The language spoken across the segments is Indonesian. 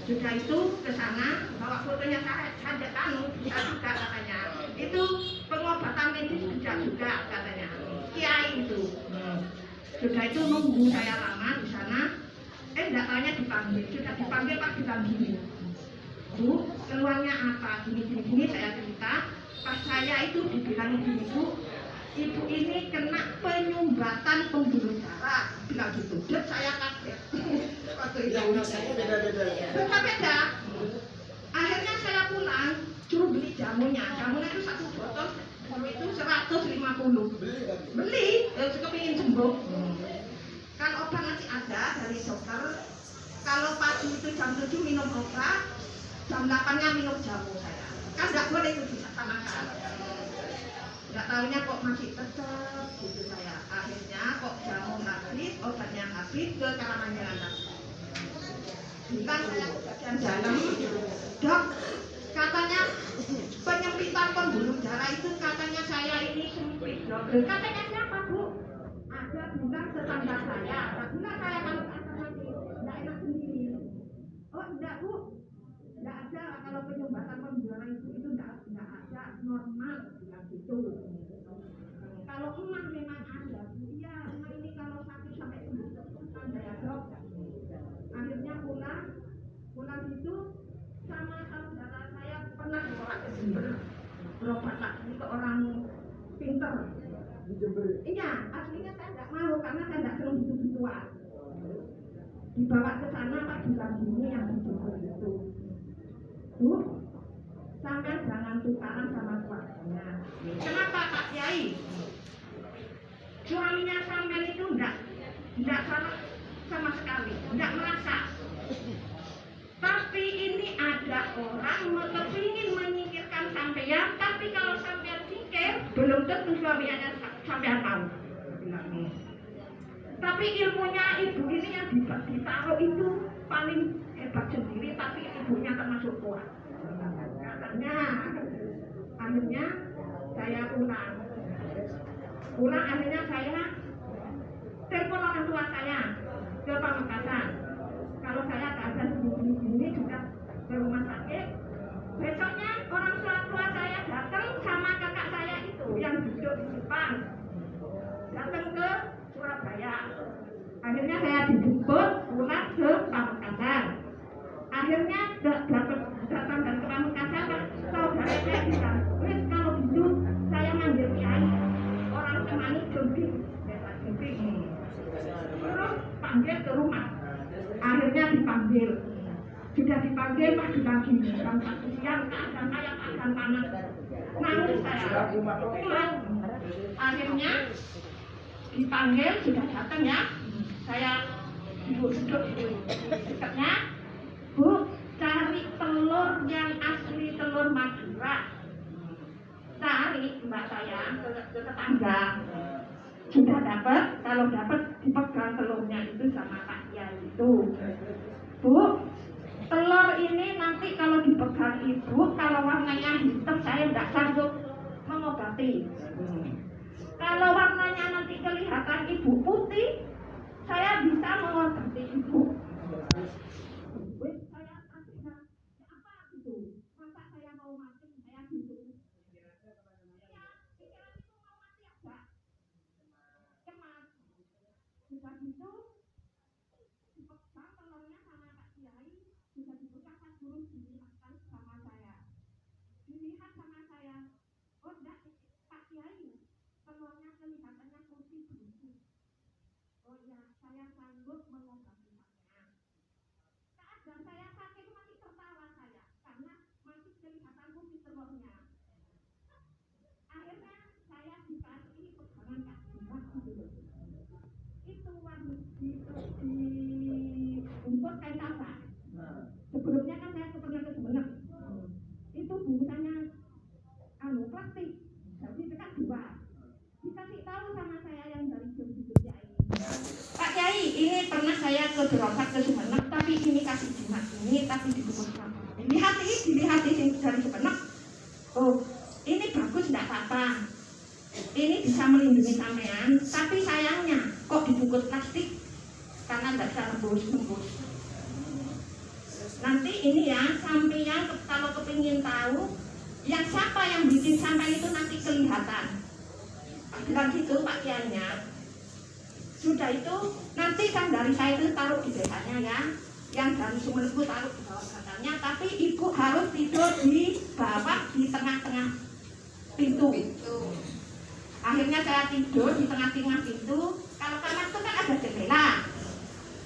Sudah itu ke sana bawa fotonya saya tanu bisa juga katanya. Itu pengobatan medis juga katanya. Kiai itu. Sudah itu nunggu saya lama di sana. Enggak taunya dipanggil. Sudah dipanggil Pak bilang gini. Bu, keluarnya apa? Gini saya cerita. Pas saya itu dibilang gini, Bu, ibu ini kena penyumbatan pembuluh darah. Bilang gitu. Dan saya kaget. Waktu itu. Saya beda-beda. Beda. Akhirnya saya pulang, suruh beli jamunya. Jamunya itu satu botol, itu 150. Beli, kepingin sembuh. Kan obat masih ada dari dokter. Kalau pagi itu jam 7 minum obat, jam 8-nya minum jamu saya. Kan nggak boleh itu disamakan. Nggak tahunya kok masih tetap gitu saya. Akhirnya kok jamu habis, obatnya habis, ke Karanganyar lagi. Bukan saya ke bagian dalam, dok, katanya penyempitan pembuluh darah itu katanya saya ini sempit, dok. Katanya siapa, Bu? Ada bilang tetangga saya. Bilang saya kalau kata nanti nggak enak sendiri. Oh enggak, Bu, nggak ada kalau penyumbatan pembuluh darah itu nggak ada, normal bilang gitu. Kalau emak memang ada, iya emak ini kalau sakit sampai sembuh ada ya, dok. Akhirnya pulang itu sama saudara saya pernah dibawa ke Jember, berobat lagi ke orang pinter. Iya, aslinya saya nggak mau karena saya nggak perlu gitu-gituan. Dibawa ke sana Pak bilang gini yang di Jember itu, Bu, sampai jangan tukaran sama suaminya. Kenapa Pak Kiai? Suaminya sampai itu enggak salah sama sekali, enggak merasa. Tapi ini ada orang kepingin menyingkirkan sampean, tapi kalau sampean singkir, belum tentu suaminya sampean tahu. Tapi ilmunya ibu ini yang ditaruh itu paling hebat sendiri, tapi ibunya termasuk kuat. Akhirnya saya pulang akhirnya saya telepon orang tua saya ke Pamekasan. Kalau saya keadaan begini sudah ke rumah sakit, besoknya orang tua saya datang sama kakak saya itu yang duduk di depan, datang ke Surabaya. Akhirnya saya dijemput pulang ke Pamekasan. Akhirnya datang dari Pamekasan, saudara saya bilang, wes kalau gitu saya manggil kiai orang Semani Jombing, desa Jombing. Terus panggil ke rumah. Akhirnya dipanggil. Sudah dipanggil Pak bilang gini, jam 1 siang keadaan saya akan panas. Nangis saya. Akhirnya dipanggil, sudah datang ya. Saya duduk di dekatnya. Bu, cari telur yang asli telur Madura. Cari mbak saya ke tetangga. Sudah dapat, kalau dapat dipegang telurnya itu sama Pak Kiai itu. Bu, telur ini nanti kalau dipegang ibu, kalau warnanya hitam saya tidak sanggup mengobati. Kalau warnanya nanti kelihatan ibu putih, saya bisa mengobati ibu. Saya kasih apa itu? Masa saya mau mati, saya gitu. Sudah gitu dipegang telurnya sama Pak Kiai, sudah dipegang Pak Guru, dilihatkan sama saya, dilihat sama saya. Oh enggak Pak Kiai, telurnya kelihatannya putih bersih. Oh ya, saya sanggup mengobati saya. Keadaan saya sakit masih tertawa saya karena masih kelihatan putih telurnya. Akhirnya saya dikasih pegangan Kak Dimas gitu. Itu dibungkus kain kafan. Sebelumnya kan saya pernah ke Sumenep. Itu bungkusannya plastik. Jadi itu kan 2. Dikasih tahu sama saya yang dari Jogja ini. Pak Kiai, ini pernah saya ke berobat ke Sumenep, tapi ini kasih Dimas ini, tapi dibungkus kafan. Dilihat ini dari Sumenep. Oh, ini bagus enggak apa-apa. Ini bisa melindungi sampean, tapi sayangnya kok dibungkus plastik karena tidak bisa nembus. Nanti ini ya, sampean kalau kepingin tahu yang siapa yang bikin sampai itu nanti kelihatan. Bilang gitu Pak Kiainya. Sudah itu nanti kan dari saya itu taruh di desanya ya, yang dari Sumenebku taruh di bawah bantalnya, tapi ibu harus tidur di bawah di tengah-tengah pintu. Akhirnya saya tidur di tengah-tengah pintu. Kalau kamar itu kan ada jendela.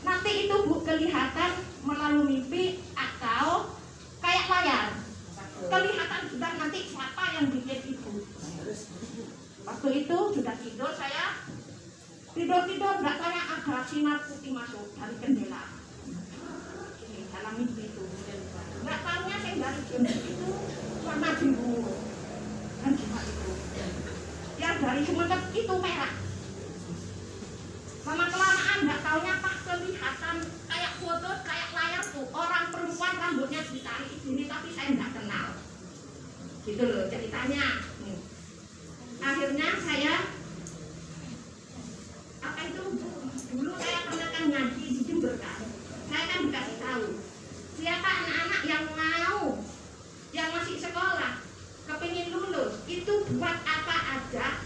Nanti itu Bu kelihatan melalui mimpi atau kayak layar. Kelihatan juga nanti siapa yang bikin ibu. Waktu itu sudah tidur saya, tidur nggak tanya ada sinar putih masuk dari jendela. Ini dalam mimpi itu. Nggak tahunya saya dari jendela itu warna biru. Dan cuma itu. Yang dari Sumeneb itu merah. Lama-kelamaan nggak taunya Pak kelihatan kayak foto, kayak layar tuh orang perempuan rambutnya ditarik sini tapi saya nggak kenal. Gitu loh ceritanya. Akhirnya saya apa itu dulu saya pernah kan ngaji di Jember kan. Saya kan dikasih tahu siapa anak-anak yang mau yang masih sekolah kepingin lulus itu buat apa aja.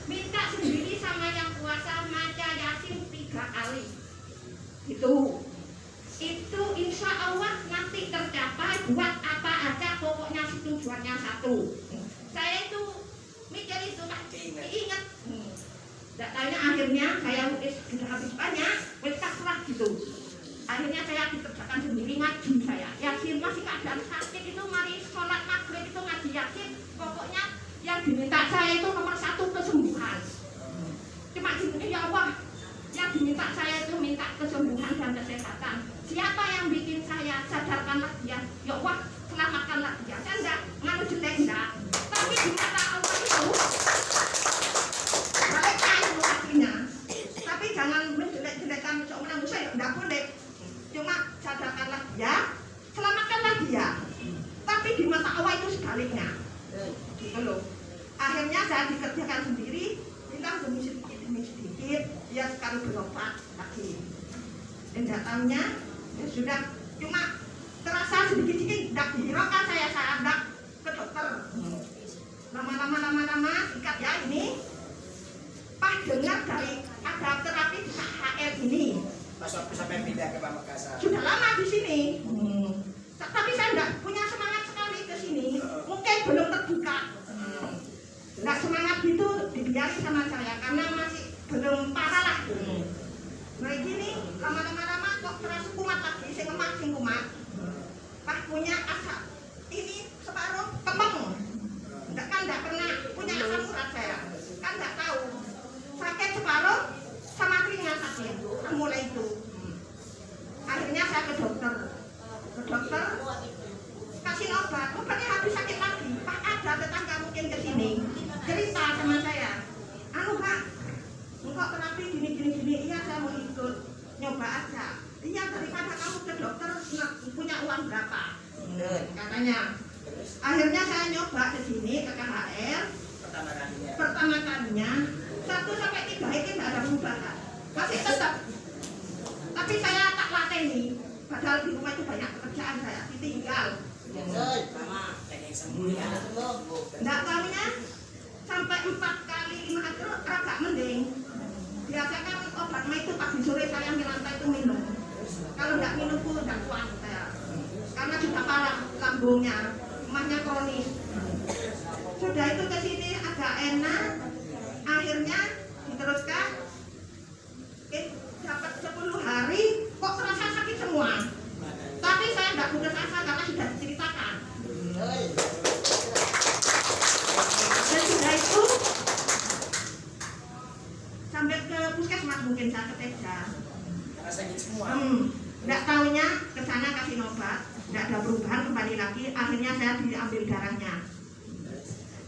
Minta sendiri sama yang kuasa maca Yasin 3 kali. Itu insya Allah nanti tercapai. Buat apa aja pokoknya tujuannya satu. Saya itu mikir itu Pak, ingat. Tidak tanya akhirnya saya sudah habis banyak, pasrah gitu. Akhirnya saya dikerjakan sendiri ngaji saya. Yasin masih keadaan sakit itu mari sholat maghrib itu ngaji Yasin. Pokoknya yang diminta saya itu nomor 1 kesembuhan. Cuma ya Allah, yang diminta saya itu minta kesembuhan dan kesehatan. Siapa yang bikin saya sadarkanlah dia, ya Allah selamatkanlah dia. Saya enggak nganu jelek enggak, tapi di mata Allah itu balik kayu hatinya. Tapi jangan menjelek-jelekan seorang saya enggak boleh. Cuma sadarkanlah dia, selamatkanlah dia. Tapi di mata Allah itu sebaliknya. Gitu loh. Akhirnya saya dikerjakan sendiri, tinggal demi sedikit, ya sekali berobat lagi. Dan datangnya ya sudah, cuma terasa sedikit-sedikit, tidak dihiraukan saya enggak ke dokter. Lama-lama ikat ya ini, pas dengar dari ada terapi di KHL ini. Pas waktu sampai pindah ke Pamekasan. Sudah lama di sini. Tapi saya enggak punya semangat sekali ke sini. Mungkin belum terbuka. Enggak semangat gitu dibiarin sama saya karena masih belum parah lah. Nah gini lama-lama kok terasa kumat lagi, sing kumat. Pas punya asap ini separuh kembang. Enggak pernah punya asam urat saya. Kan enggak tahu. Sakit separuh sama telinga sakit. Mulai itu. Akhirnya saya ke dokter. Kasih obatnya habis sakit lagi. Pak ada tetangga mungkin ke sini cerita sama saya, Pak, engkau terapi gini, iya saya mau ikut nyoba aja. Iya daripada kamu ke dokter punya uang berapa? Katanya. Akhirnya saya nyoba ke sini ke KHL. Pertama kalinya 1 sampai 3 ini tidak ada perubahan, masih tetap. Tapi saya tak lateni. Padahal di rumah itu banyak pekerjaan saya ditinggal. Tidak tahunya sampai 4 kali 5 kali agak mending. Biasanya kan obat mah itu pagi sore saya lantai itu minum. Kalau tidak minum pun tidak kuat saya. Karena sudah parah lambungnya, emahnya kronis. Sudah itu ke sini agak enak. Akhirnya diteruskan. Dapat 10 hari kok terasa sakit semua. Tapi saya tidak putus asa karena sudah diceritakan. Dan sudah itu sampai ke puskesmas mungkin saya ke Teja. Sakit semua. Tidak tahunya ke sana kasih obat, tidak ada perubahan, kembali lagi. Akhirnya saya diambil darahnya.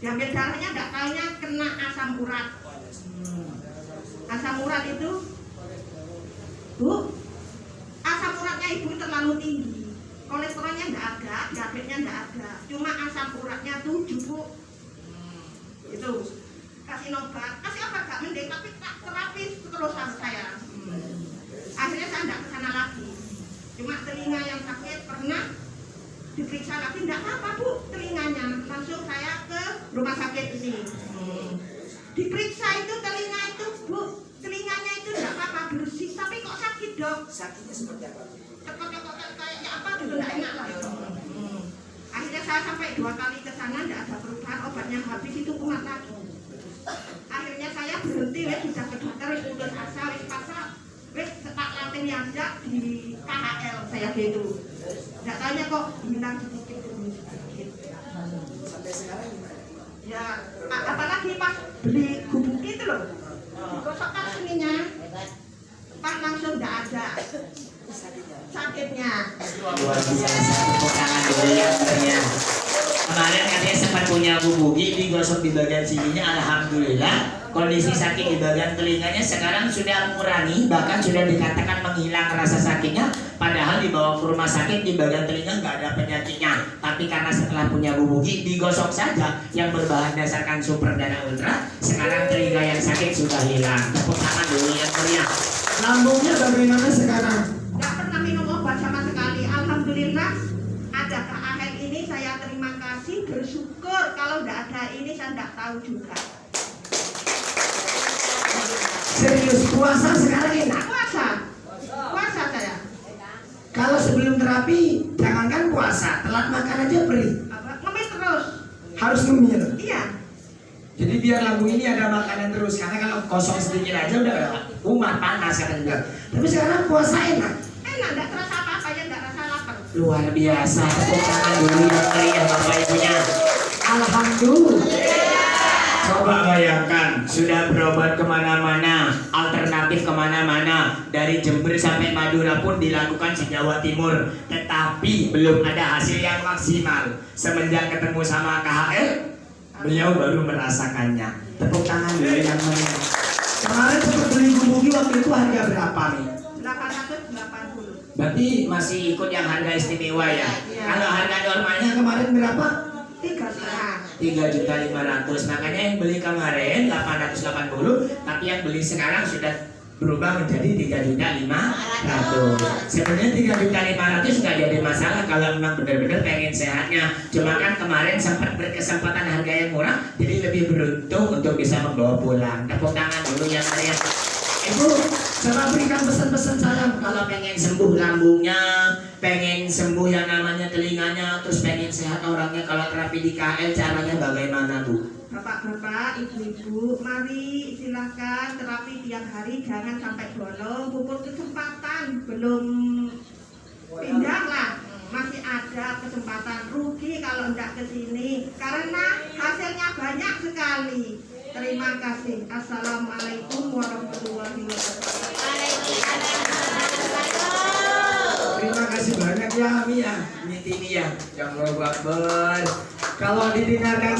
Diambil darahnya tidak tahunya kena asam urat. Asam urat itu, Bu, asam uratnya ibu terlalu tinggi. Kolesterolnya tidak ada, diabetesnya tidak ada. Cuma asam uratnya 7, Bu. Itu kasih obat gak mending, tapi tak terapi terusan saya. Akhirnya saya tidak kesana lagi. Cuma telinga yang sakit diperiksa lagi, enggak apa-apa Bu telinganya. Langsung saya ke rumah sakit ini. Diperiksa itu telinga itu Bu, telinganya itu enggak apa-apa, bersih, tapi kok sakit Dok? Sakitnya seperti apa? Tekot-tekot kayaknya apa gitu, enggak enak lah. Akhirnya saya sampai 2 kali ke sana, enggak ada perubahan, obatnya habis, itu kumat lagi. Akhirnya saya berhenti, sudah ke dokter, putus asa, pasal, tak latih yanjak di KHL saya gitu. Enggak tanya kok bilang sedikit demi sedikit. Sampai sekarang gimana? Ya, apalagi pas beli gubuk itu loh, digosokkan sininya, Pak langsung enggak ada sakitnya. Luar biasa, tepuk tangan dulu yang meriah. Kemarin katanya sempat punya Bu Bugi, digosok di bagian sininya, alhamdulillah kondisi sakit di bagian telinganya sekarang sudah mengurangi, bahkan sudah dikatakan menghilang rasa sakitnya. Padahal dibawa ke rumah sakit di bagian telinga nggak ada penyakitnya, tapi karena setelah punya Bu Bugi digosok saja yang berbahan dasarkan super dana ultra, sekarang telinga yang sakit sudah hilang. Tepuk tangan dulu yang meriah. Lambungnya bagaimana sekarang? Nggak pernah minum obat sama sekali. Alhamdulillah ada KHL ini, saya terima kasih, bersyukur. Kalau nggak ada ini saya nggak tahu juga. Serius, puasa sekarang enak. Puasa saya. Kalau sebelum terapi, jangankan puasa, telat makan aja perih. Ngemil terus. Harus ngemil. Iya. Jadi biar lambung ini ada makanan terus. Karena kalau kosong sedikit aja udah kumat, panas kata juga. Tapi sekarang puasa enak. Enak, nggak terasa apa-apa ya, nggak rasa lapar. Luar biasa, tepuk tangan dulu yang meriah Bapak Ibunya. Alhamdulillah. Coba bayangkan, sudah berobat kemana-mana, alternatif kemana-mana, dari Jember sampai Madura pun dilakukan di Jawa Timur, tetapi belum ada hasil yang maksimal. Semenjak ketemu sama KHL, beliau baru merasakannya. Tepuk tangan dulu yang meriah. Kemarin sempat beli gubugi waktu itu harga berapa nih? 880. Berarti masih ikut yang harga istimewa ya? Iya. Kalau harga normalnya Kemarin berapa? 3,5. 3.500.000, makanya yang beli kemarin 880, tapi yang beli sekarang sudah berubah menjadi 3.500.000. Sebenarnya 3.500.000 nggak jadi masalah kalau memang benar-benar pengen sehatnya. Cuma kan kemarin sempat berkesempatan harga yang murah, jadi lebih beruntung untuk bisa membawa pulang. Tepuk tangan dulu yang meriah. Ibu, coba berikan pesan-pesan saya. Kalau pengen sembuh lambungnya, pengen sembuh yang namanya telinganya, terus pengen sehat orangnya, kalau terapi di KL caranya bagaimana Bu? Bapak-bapak, ibu-ibu, mari silahkan terapi tiap hari, jangan sampai bolong. Pupur kesempatan, belum pindah lah, masih ada kesempatan. Rugi kalau enggak ke sini, karena hasilnya banyak sekali. Terima kasih. Assalamualaikum warahmatullahi wabarakatuh. Terima kasih banyak ya Mia. Ini ya, yang Allahu Akbar. Kalau didengarkan